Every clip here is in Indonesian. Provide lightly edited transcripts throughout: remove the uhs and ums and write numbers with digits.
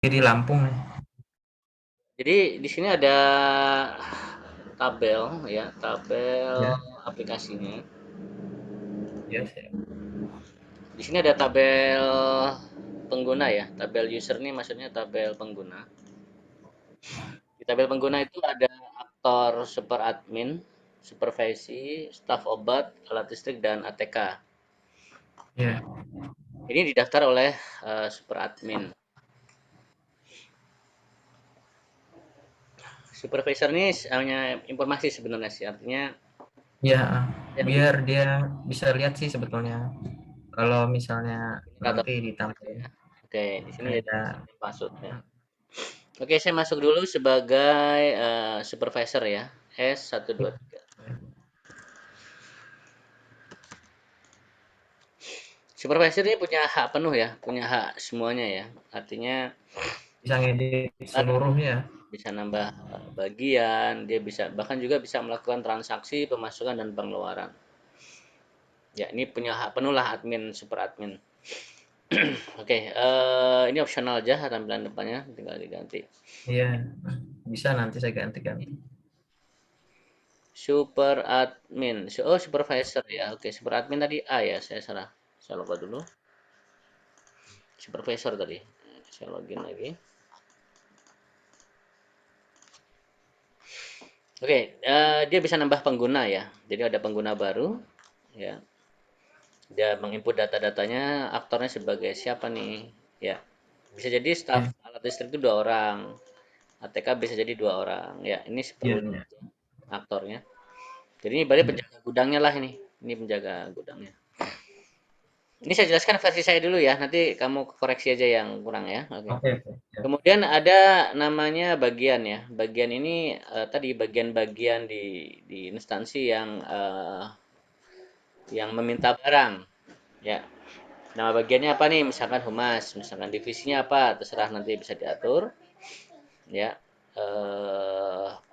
di Lampung nih. Jadi di sini ada tabel ya, tabel Ya, aplikasinya. ya, siap. Di sini ada tabel pengguna ya, tabel user nih maksudnya tabel pengguna. Di tabel pengguna itu ada aktor super admin, supervisi, staf obat, alat listrik, dan ATK. Ya, Ini didaftar oleh super admin. Supervisor ini hanya informasi sebenarnya sih, artinya ya, yang di biar dia bisa lihat sih sebetulnya. Kalau misalnya administrator nanti gitu ditampil ya. Oke, di sini jadi kayak masuk ya. Oke, saya masuk dulu sebagai supervisor ya. S123. Supervisor ini punya hak penuh ya, punya hak semuanya ya. Artinya bisa ngedit eh, seluruhnya. bisa nambah bagian, dia bisa bahkan juga bisa melakukan transaksi, pemasukan dan pengeluaran. Ya, ini punya hak penuh lah admin, super admin. Oke, ini opsional aja tampilan depannya, tinggal diganti. Iya, bisa nanti saya ganti-ganti. Super admin, oh supervisor ya. Oke, super admin tadi A ya, saya salah. Saya lupa dulu. Supervisor tadi. Saya login lagi. Oke, dia bisa nambah pengguna ya. Jadi ada pengguna baru, ya. Dia menginput data-datanya, aktornya sebagai siapa nih? Ya, bisa jadi staf Ya, alat listrik itu 2 orang, ATK bisa jadi 2 orang. Ya, ini iya, perlu iya. aktornya. Jadi ini berarti Iya. penjaga gudangnya lah ini. Ini penjaga gudangnya. Ini saya jelaskan versi saya dulu ya. Nanti kamu koreksi aja yang kurang ya. Oke. Oke, oke. Ya. Kemudian ada namanya bagian ya. Bagian ini tadi bagian-bagian di instansi yang meminta barang. Ya, nama bagiannya apa nih? Misalkan humas, misalkan divisinya apa, terserah nanti bisa diatur. Ya,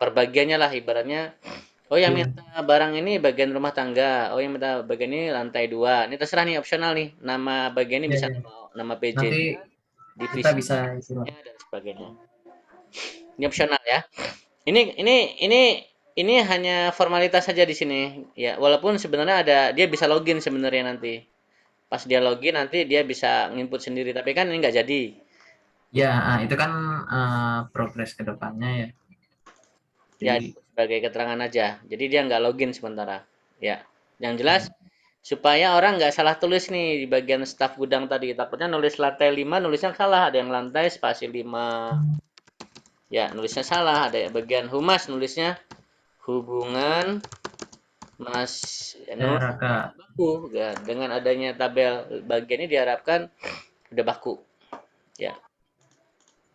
perbagiannya lah ibaratnya. Oh yang Iya. minta barang ini bagian rumah tangga. Oh yang minta bagian ini lantai 2. Ini terserah nih opsional nih. Nama bagian ini Iya, bisa iya. nama Nanti PJ-nya, kita bisa divisinya, isi lah. dan sebagainya. Ini opsional ya. Ini hanya formalitas saja di sini ya. Walaupun sebenarnya dia bisa login sebenarnya nanti. Pas dia login nanti dia bisa nginput sendiri. Tapi kan ini nggak jadi. Ya, itu kan progres ke depannya ya. Ya Jadi, sebagai keterangan aja. Jadi dia nggak login sementara. Ya. Yang jelas ya, supaya orang nggak salah tulis nih di bagian staf gudang tadi. Takutnya nulis lantai 5 nulisnya salah. Ada yang lantai spasi 5. Ya, nulisnya salah. Ada bagian humas nulisnya hubungan Mas saya Nur Raka. baku ya, dengan adanya tabel bagian ini diharapkan udah baku ya.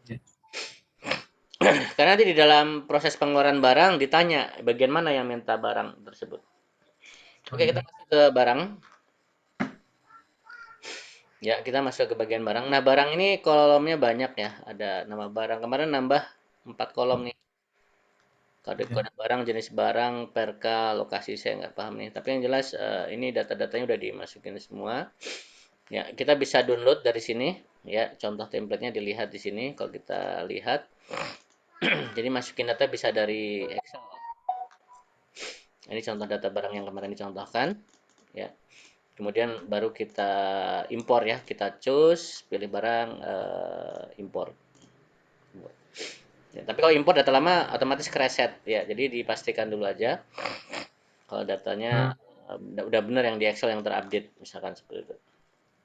Ya. Karena nanti di dalam proses pengeluaran barang ditanya bagian mana yang minta barang tersebut. Oh Oke, kita iya. masuk ke barang. Ya, kita masuk ke bagian barang. Nah, barang ini kolomnya banyak ya. Ada nama barang. Kemarin nambah 4 kolom nih. Ya. Kode-kode barang, jenis barang, perka, lokasi saya nggak paham nih. Tapi yang jelas ini data-datanya udah dimasukin semua. Ya, kita bisa download dari sini. Ya, contoh templatenya dilihat di sini. Kalau kita lihat, jadi masukin data bisa dari Excel. Ini contoh data barang yang kemarin dicontohkan. Ya, kemudian baru kita impor ya. Kita choose, pilih barang, impor. Ya, tapi kalau impor data lama otomatis kereset ya. Jadi dipastikan dulu aja kalau datanya Hmm. udah benar yang di Excel yang terupdate misalkan seperti itu.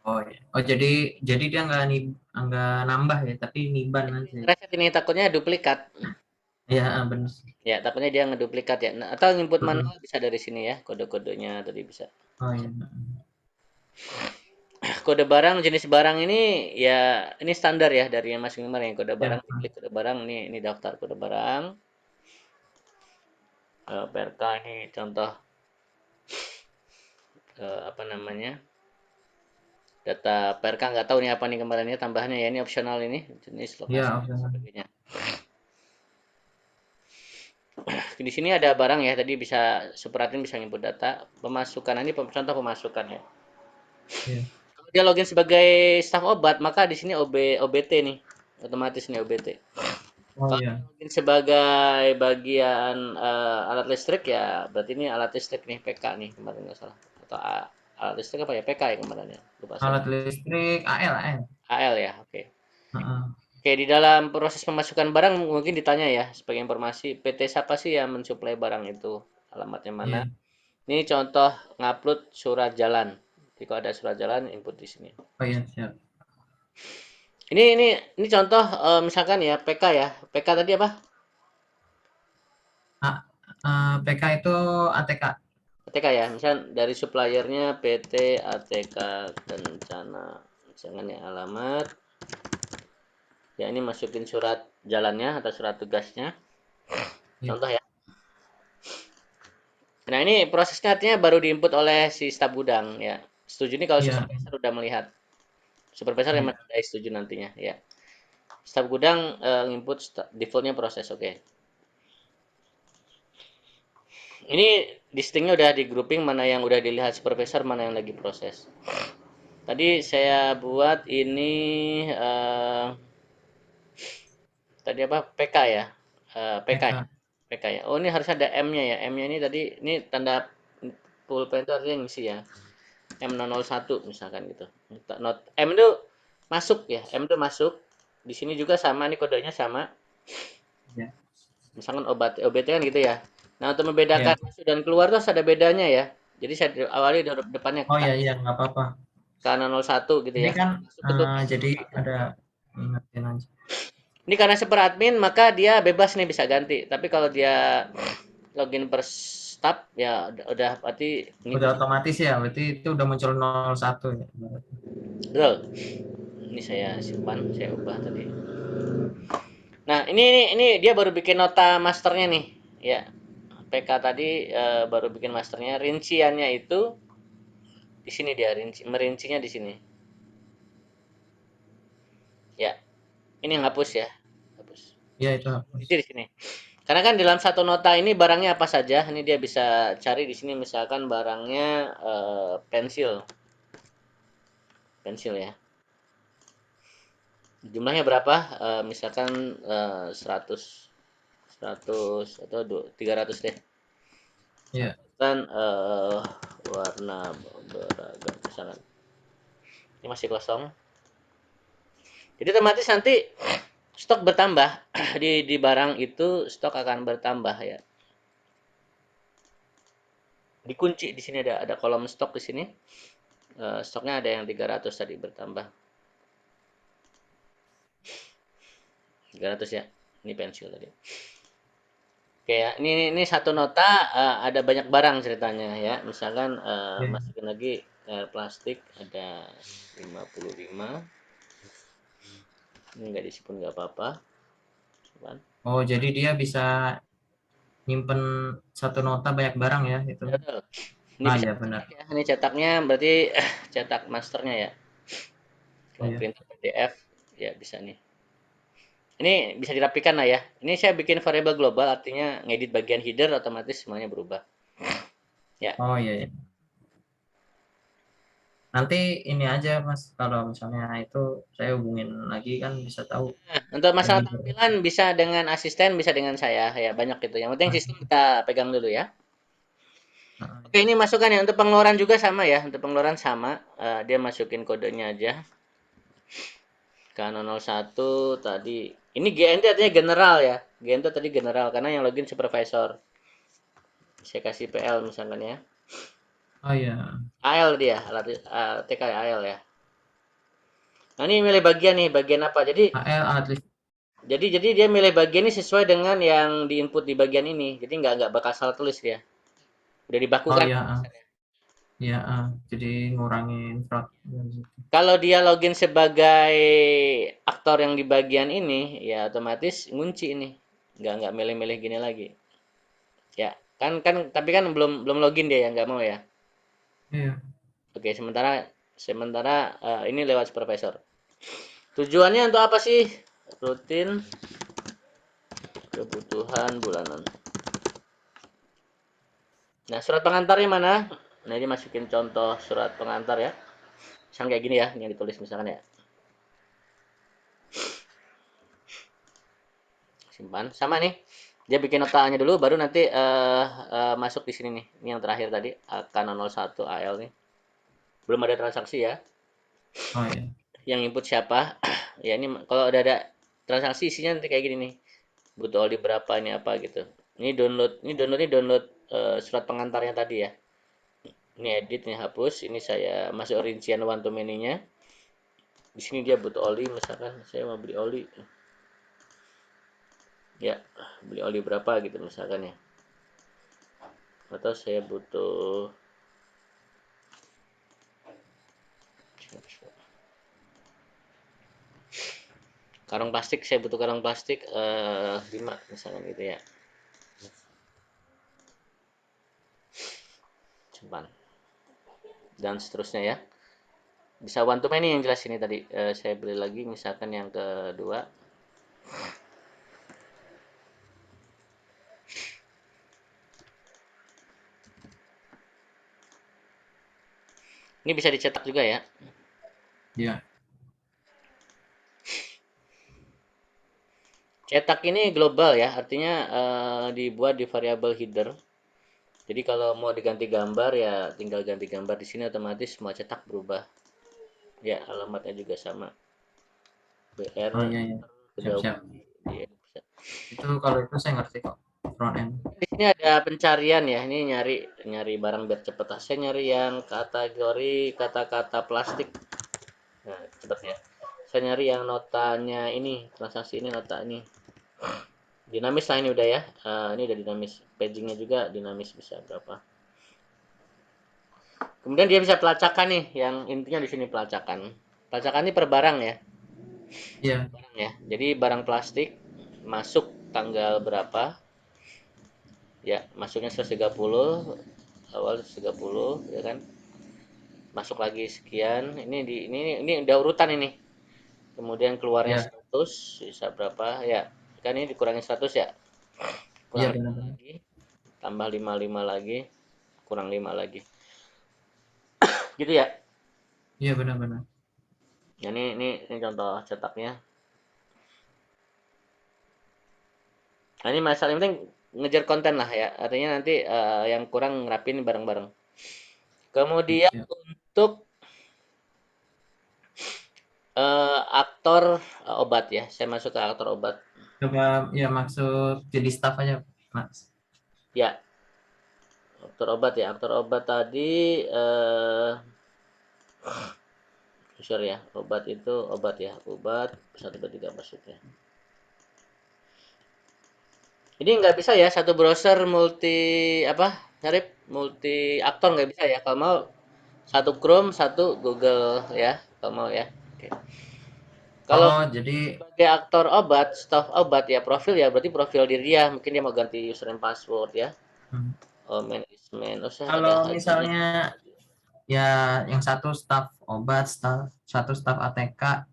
Oh iya. Oh jadi dia nggak nambah ya, tapi niban aja. Kereset ini takutnya duplikat. Ya, benar. Ya, takutnya dia ngeduplikat ya. Nah, atau input Mm-mm. manual bisa dari sini ya, kode-kodenya tadi bisa. Oh iya. Kode barang jenis barang ini ya ini standar ya dari yang masing-masing. Kode barang Ya. diklik kode barang ini daftar kode barang. PRK ini contoh apa namanya? Data PRK nggak tahu nih apa nih kemarinnya tambahannya ya ini opsional ini jenis lokasi Ya, dan oke. sebagainya. Di sini ada barang ya tadi bisa superatin bisa input data pemasukan ini contoh pemasukan ya. Ya. Kalau dia login sebagai staf obat maka di sini OBT nih. otomatis nih OBT. Oh Kalau iya. mungkin sebagai bagian alat listrik ya berarti ini alat listrik nih PK nih kemarin nggak salah atau alat listrik apa ya PK ya kemarin ya lupa saya. Alat listrik AL, AL. AL ya oke. Heeh. Oke di dalam proses pemasukan barang mungkin ditanya ya sebagai informasi PT siapa sih yang mensuplai barang itu alamatnya mana. Iya. Ini contoh ngupload surat jalan. Jadi kalau ada surat jalan input di sini. Oh iya, siap. Ini contoh misalkan ya PK ya. PK tadi apa? A- PK itu ATK. ATK ya. Misal dari suppliernya PT ATK Kencana. Misalkan ya alamat. Ya ini masukin surat jalannya atau surat tugasnya. Iya. Contoh ya. Nah ini prosesnya artinya baru diinput oleh si staf gudang ya. Setuju nih kalau Iya. supervisor udah melihat. Supervisor yang Iya. menandai setuju nantinya ya. Staf gudang input defaultnya proses oke. Ini listingnya udah di grouping mana yang udah dilihat supervisor mana yang lagi proses. Tadi saya buat ini tadi apa PK ya. PK ya. PK. PK ya. Oh ini harus ada M-nya ya. M-nya ini tadi ini tanda pulpen itu artinya ngisi ya. M001 misalkan gitu. Not M itu masuk ya. M itu masuk. Di sini juga sama nih kodenya sama. Iya. Misalkan OBT kan gitu ya. Nah, untuk membedakan Iya. masuk dan keluar tuh harus ada bedanya ya. Jadi saya awali dari depannya Oh iya, iya, nggak apa-apa. karena 01 gitu Ini ya. kan Masuk tutup. jadi ada ingetin aja. Ini karena super admin maka dia bebas nih bisa ganti. Tapi kalau dia login per stop ya udah berarti Udah ngikutin. otomatis ya, berarti itu udah muncul 01 ya. Betul. Ini saya simpan, saya ubah tadi. Nah, ini dia baru bikin nota masternya nih. Ya. PK tadi baru bikin masternya. Rinciannya itu di sini dia merincinya di sini. Ya, ini yang hapus ya. Hapus. Iya, itu hapus. Itu di sini. Karena kan dalam satu nota ini barangnya apa saja. Ini dia bisa cari di sini misalkan barangnya pensil. Pensil ya. Jumlahnya berapa? Misalkan 100 100 atau 300 deh. Iya. Misalkan warna beragam misalkan. Ini masih kosong. Jadi otomatis nanti stok bertambah di barang itu stok akan bertambah ya. Dikunci di sini ada kolom stok di sini. Stoknya ada yang 300 tadi bertambah. 300 ya. Ini pensil tadi. Oke ya, ini satu nota ada banyak barang ceritanya ya. Misalkan Iya. masukin lagi plastik ada 55. Ini nggak disimpan nggak apa-apa. Kan? Oh, jadi dia bisa nyimpen satu nota banyak barang ya itu. Betul. Ini Ah bisa ya, cetak benar. ya. Ini cetaknya berarti cetak masternya ya. Oh Kalau iya. printer PDF ya bisa nih. Ini bisa dirapikan lah ya. Ini saya bikin variable global artinya ngedit bagian header otomatis semuanya berubah. Ya. Oh iya, iya. Nanti ini aja Mas, kalau misalnya itu saya hubungin lagi kan bisa tahu Nah, untuk masalah lagi. tampilan bisa dengan asisten, bisa dengan saya ya banyak gitu. Yang penting Ah, sistem kita pegang dulu ya. ah, Oke, ini masukan ya untuk pengeluaran juga sama ya. Untuk pengeluaran sama, dia masukin kodenya aja. K001 tadi. Ini GNT artinya general ya. GNT tadi general karena yang login supervisor. Saya kasih PL misalkan ya. oh iya. AL dia, alat TK AL ya. Nah, ini milih bagian nih, bagian apa? AL alat listrik. Jadi dia milih bagian ini sesuai dengan yang diinput di bagian ini. Jadi nggak bakal salah tulis dia. Udah Oh dibakukan. iya, iya, jadi ngurangin fraud dari situ. Kalau dia login sebagai aktor yang di bagian ini, ya otomatis ngunci ini. Nggak milih-milih gini lagi. Ya, kan tapi kan belum belum login dia ya, nggak mau ya. Iya. Oke, sementara sementara ini lewat supervisor. Tujuannya untuk apa sih? Rutin kebutuhan bulanan. Nah, surat pengantarnya mana? Nah, ini masukin contoh surat pengantar ya. Misalnya kayak gini ya, yang ditulis misalkan ya. simpan. Sama nih, dia bikin notanya dulu, baru nanti masuk di sini nih. Ini yang terakhir tadi, AK001 AL nih. Belum ada transaksi ya. Oh iya. Yang input siapa? Ya ini kalau udah ada transaksi isinya nanti kayak gini nih. Butuh oli berapa, ini apa gitu. Ini download surat pengantarnya tadi ya. Ini edit, ini hapus. Ini saya masuk rincian one to many-nya. Di sini dia butuh oli, misalkan saya mau beli oli. Ya, beli oli berapa gitu misalkan ya. Atau saya butuh karung plastik, saya butuh karung plastik 5 misalkan gitu ya. Simpan. Dan seterusnya ya. Bisa one to many yang jelas ini tadi. Saya beli lagi misalkan yang kedua. Ini bisa dicetak juga ya. Iya. Cetak ini global ya, artinya dibuat di variabel header. Jadi kalau mau diganti gambar ya tinggal ganti gambar di sini, otomatis semua cetak berubah. Ya, alamatnya juga sama. BR Oh iya iya. udah Siap-siap. di Itu kalau itu saya ngerti kok. Front end. Di sini ada pencarian ya. Ini nyari nyari barang biar cepet. Saya nyari yang kategori kata-kata plastik. Nah, cepet ya. Saya nyari yang notanya ini, transaksi ini nota ini. Dinamis lah ini udah ya. Ini udah dinamis. Pagingnya juga dinamis, bisa berapa. Kemudian dia bisa pelacakan nih, yang intinya di sini pelacakan. Pelacakan ini per barang ya. Iya. Barang ya. Jadi barang plastik masuk tanggal berapa? Ya, masuknya 130, awal 130 ya kan. Masuk lagi sekian. Ini udah urutan ini. Kemudian keluarnya Iya. 100, bisa berapa? Ya, kan ini dikurangi 100 ya. Iya Kurang 5 benar-benar. lagi, tambah 5 lagi, kurang 5 lagi. Gitu ya. Iya benar-benar. Ya, ini contoh cetaknya. Nah, ini masalah yang penting ngejar konten lah ya. Artinya nanti yang kurang ngerapin bareng-bareng. Siap, Kemudian siap. untuk aktor obat ya. Saya masuk ke aktor obat. Coba ya maksud jadi staff aja, Mas. Ya, aktor obat ya. Aktor obat tadi sure ya. Obat itu obat ya. Obat 1 2 3 maksudnya. Ini nggak bisa ya satu browser multi apa? Syarif, multi aktor nggak bisa ya. Kalau mau satu Chrome, satu Google ya. Kalau mau ya. Oke. Kalau Oh, jadi sebagai aktor obat, staf obat ya profil ya, berarti profil diri dia. Mungkin dia mau ganti username password ya. hmm, Oh, management. Oh, saya ada kalau itunya. misalnya ya yang satu staff obat, satu staff ATK,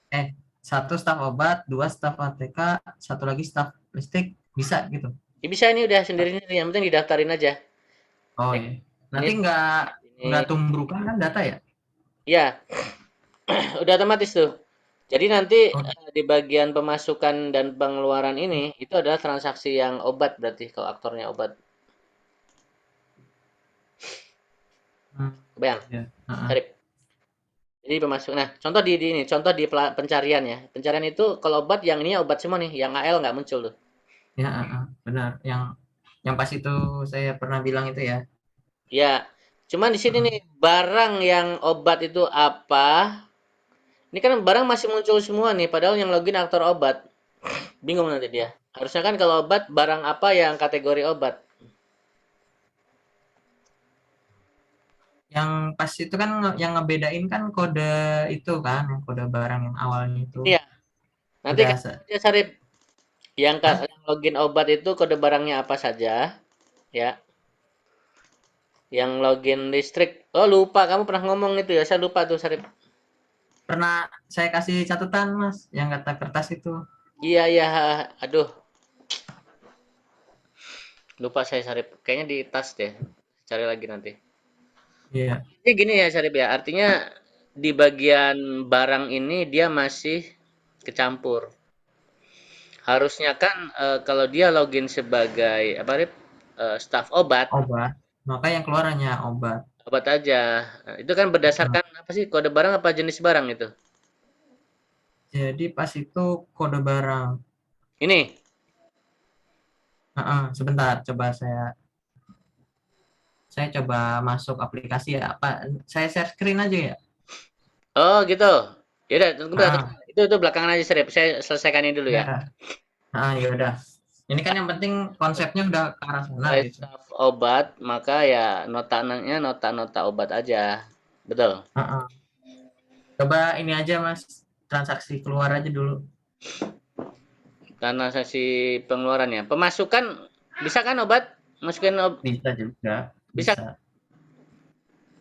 eh satu staf obat, dua staf ATK, satu lagi staf listrik, bisa gitu. Ya, bisa ini udah sendiri nih, yang penting didaftarin aja. Oh Ya, iya. ini Nanti nggak ini tumbrukan kan data ya? ya, udah otomatis tuh. Jadi nanti Oh, di bagian pemasukan dan pengeluaran ini itu adalah transaksi yang obat berarti kalau aktornya obat. hmm, Bayang, ya. Heeh. Sarip. Jadi pemasuk. Nah, contoh di ini, contoh di pencarian ya. Pencarian itu kalau obat yang ini obat semua nih, yang AL nggak muncul tuh. Ya, heeh. Benar. Yang pas itu saya pernah bilang itu ya. Ya, cuman di sini Heeh. nih barang yang obat itu apa? Ini kan barang masih muncul semua nih, padahal yang login aktor obat. Bingung nanti dia. Harusnya kan kalau obat barang apa yang kategori obat? Yang pas itu kan yang ngebedain kan kode itu kan, yang kode barang yang awalnya itu Ini ya. Nanti udah kasih aja Sarip yang, Hah? yang login obat itu kode barangnya apa saja, ya. Yang login listrik. Oh lupa, kamu pernah ngomong itu ya. Saya lupa tuh Sarip. Pernah saya kasih catatan Mas yang kata kertas itu. Iya iya. Aduh, lupa saya Sarip. Kayaknya di tas deh. Cari lagi nanti. Iya. Ini gini ya Sarip ya. Artinya di bagian barang ini dia masih kecampur. Harusnya kan kalau dia login sebagai apa Rip? Staf obat, Obat. Maka yang keluar hanya obat. obat aja. Nah, itu kan Nah, berdasarkan apa sih? Kode barang apa jenis barang itu? jadi pas itu kode barang. Ini. Sebentar, coba saya coba masuk aplikasi ya. Apa? Saya share screen aja ya. Oh, gitu. Ya udah, tunggu, tunggu. Ah, Itu belakangan aja Rip. Saya selesaikan ini dulu ya. ya. Ya udah. Ini kan yang penting konsepnya udah ke arah sana Sebagai gitu. staf obat, maka ya notanya nota-nota obat aja. Betul. Ah. Coba ini aja Mas, transaksi keluar aja dulu. Karena sesi pengeluarannya. Pemasukan bisa kan obat? Masukin Bisa juga, bisa. bisa.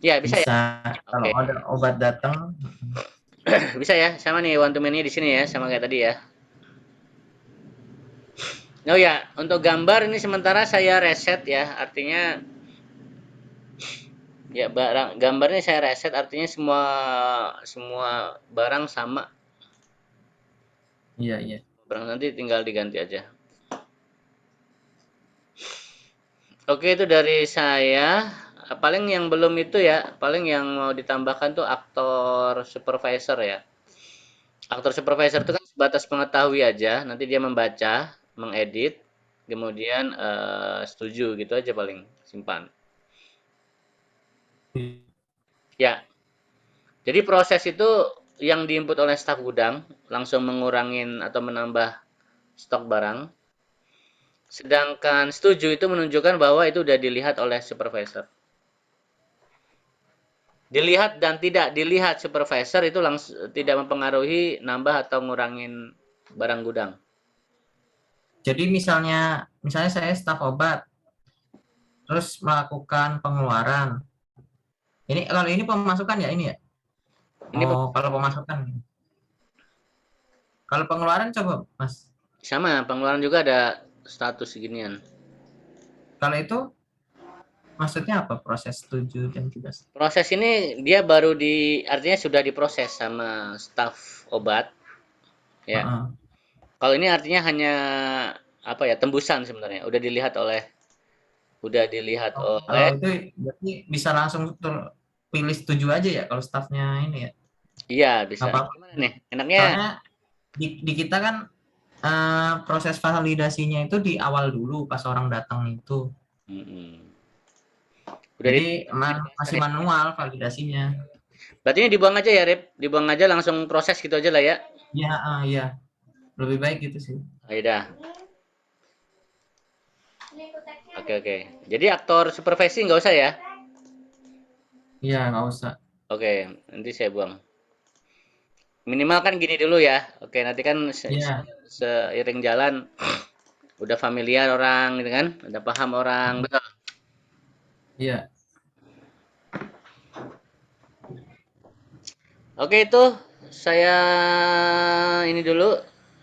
Ya, bisa ya. Bisa. Kalau Oke. ada obat datang, Bisa ya. Sama nih one to many di sini ya, sama kayak tadi ya. Oh ya, untuk gambar ini sementara saya reset ya. Artinya ya barang gambarnya saya reset artinya semua semua barang sama. iya iya. Barang nanti tinggal diganti aja. Oke, itu dari saya. Paling yang belum itu ya, paling yang mau ditambahkan tuh aktor supervisor ya. Aktor supervisor itu kan sebatas mengetahui aja, nanti dia membaca, mengedit, kemudian setuju gitu aja paling simpan. Ya, jadi proses itu yang diinput oleh staf gudang langsung mengurangin atau menambah stok barang. Sedangkan setuju itu menunjukkan bahwa itu udah dilihat oleh supervisor. Dilihat dan tidak dilihat supervisor itu langsung tidak mempengaruhi nambah atau ngurangin barang gudang. Jadi misalnya saya staf obat, terus melakukan pengeluaran. Kalau ini pemasukan ya ini ya. Ini Oh, kalau pemasukan. Kalau pengeluaran coba Mas. sama, pengeluaran juga ada status seginian. Kalau itu maksudnya apa? Proses setuju dan tidak setuju. Proses ini dia baru artinya sudah diproses sama staf obat, ya. Heeh. Kalau ini artinya hanya apa ya, tembusan sebenarnya. Udah dilihat Kalau oleh, itu berarti bisa langsung pilih setuju aja ya kalau stafnya ini ya. iya bisa. Nggak apa-apa. Gimana nih? Enaknya, Soalnya di kita kan proses validasinya itu di awal dulu pas orang datang itu. mm-mm. Udah Jadi diproses masih ya. manual validasinya. Berarti ini dibuang aja ya, Rip. Dibuang aja langsung proses gitu aja lah ya. Iya, iya, lebih baik gitu sih. Ayo dah. Oke, oke. Jadi aktor supervisi nggak usah ya? Iya, nggak usah. Oke, nanti saya buang. Minimal kan gini dulu ya. Oke, nanti kan Iya, seiring jalan udah familiar orang gitu kan, udah paham orang, betul. iya. Oke, itu saya ini dulu